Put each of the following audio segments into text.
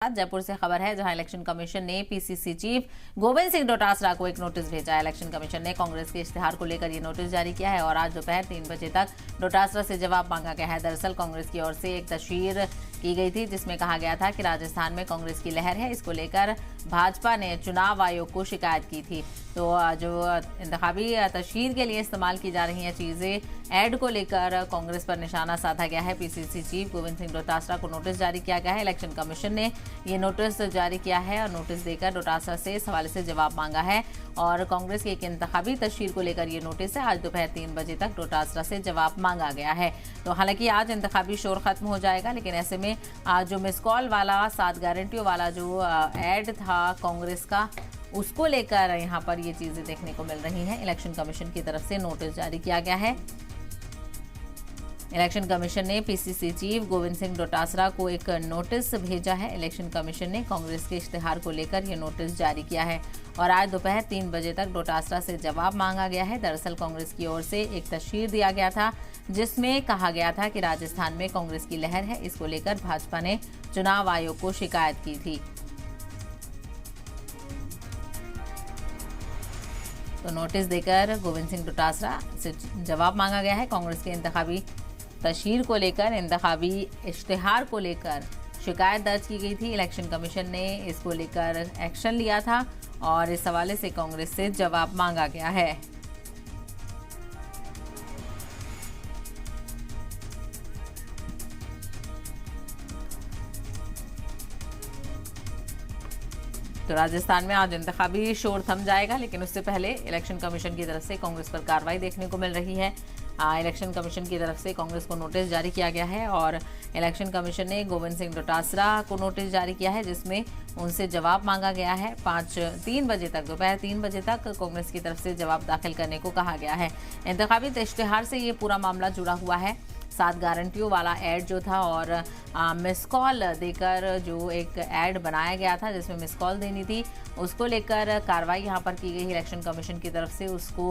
जयपुर से खबर है, जहां इलेक्शन कमीशन ने पीसीसी चीफ गोविंद सिंह डोटासरा को एक नोटिस भेजा है। इलेक्शन कमीशन ने कांग्रेस के इश्तिहार को लेकर ये नोटिस जारी किया है और आज दोपहर 3 बजे तक डोटासरा से जवाब मांगा गया है। दरअसल कांग्रेस की ओर से एक तशहीर की गई थी जिसमें कहा गया था कि राजस्थान में कांग्रेस की लहर है। इसको लेकर भाजपा ने चुनाव आयोग को शिकायत की थी। तो जो इंतखाबी तशहीर के लिए इस्तेमाल की जा रही हैं चीज़ें, ऐड को लेकर कांग्रेस पर निशाना साधा गया है। पीसीसी चीफ गोविंद सिंह डोटासरा को नोटिस जारी किया गया है। इलेक्शन कमीशन ने ये नोटिस जारी किया है और नोटिस देकर डोटासरा से इस हवाले से जवाब मांगा है और कांग्रेस की एक इंतखाबी तशहीर को लेकर ये नोटिस है। आज दोपहर 3 बजे तक डोटासरा से जवाब मांगा गया है। तो हालांकि आज इंतखाबी शोर खत्म हो जाएगा, लेकिन ऐसे में आज जो मिस कॉल वाला 7 गारंटियों वाला जो ऐड था कांग्रेस का, उसको लेकर यहाँ पर ये चीजें देखने को मिल रही हैं। इलेक्शन कमीशन की तरफ से नोटिस जारी किया गया है। इलेक्शन कमीशन ने पीसीसी चीफ गोविंद सिंह डोटासरा को एक नोटिस भेजा है। इलेक्शन कमीशन ने कांग्रेस के इश्तिहार को लेकर यह नोटिस जारी किया है और आज दोपहर 3 बजे तक डोटासरा से जवाब मांगा गया है। दरअसल कांग्रेस की ओर से एक तशहीर दिया गया था जिसमें कहा गया था कि राजस्थान में कांग्रेस की लहर है। इसको लेकर भाजपा ने चुनाव आयोग को शिकायत की थी। तो नोटिस देकर गोविंद सिंह डोटासरा से जवाब मांगा गया है। कांग्रेस के इंतखाबी तशहीर को लेकर, इंतखाबी इश्तिहार को लेकर शिकायत दर्ज की गई थी। इलेक्शन कमीशन ने इसको लेकर एक्शन लिया था और इस हवाले से कांग्रेस से जवाब मांगा गया है। तो राजस्थान में आज इंतखाबी शोर थम जाएगा, लेकिन उससे पहले इलेक्शन कमीशन की तरफ से कांग्रेस पर कार्रवाई देखने को मिल रही है। इलेक्शन कमीशन की तरफ से कांग्रेस को नोटिस जारी किया गया है और इलेक्शन कमीशन ने गोविंद सिंह डोटासरा को नोटिस जारी किया है जिसमें उनसे जवाब मांगा गया है। 3 बजे तक, दोपहर 3 बजे तक कांग्रेस की तरफ से जवाब दाखिल करने को कहा गया है। इंतखाबी इश्तिहार से ये पूरा मामला जुड़ा हुआ है। 7 गारंटियों वाला ऐड जो था और मिस कॉल देकर जो एक ऐड बनाया गया था जिसमें मिस कॉल देनी थी, उसको लेकर कार्रवाई यहाँ पर की गई है इलेक्शन कमीशन की तरफ से। उसको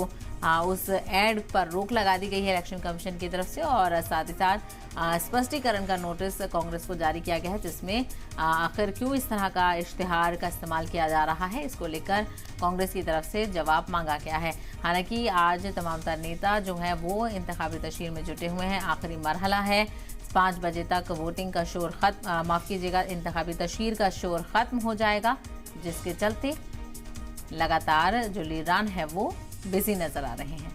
उस ऐड पर रोक लगा दी गई है इलेक्शन कमीशन की तरफ से और साथ ही साथ स्पष्टीकरण का नोटिस कांग्रेस को जारी किया गया है जिसमें आखिर क्यों इस तरह का इश्तिहार का इस्तेमाल किया जा रहा है, इसको लेकर कांग्रेस की तरफ से जवाब मांगा गया है। हालांकि आज तमाम तर नेता जो है वो इंतखाबी तशहीर में जुटे हुए हैं। आखिरी मरहला है, 5 बजे तक वोटिंग का शोर इंतखाबी तशहीर का शोर खत्म हो जाएगा, जिसके चलते लगातार जो लीडरान है वो बिजी नजर आ रहे हैं।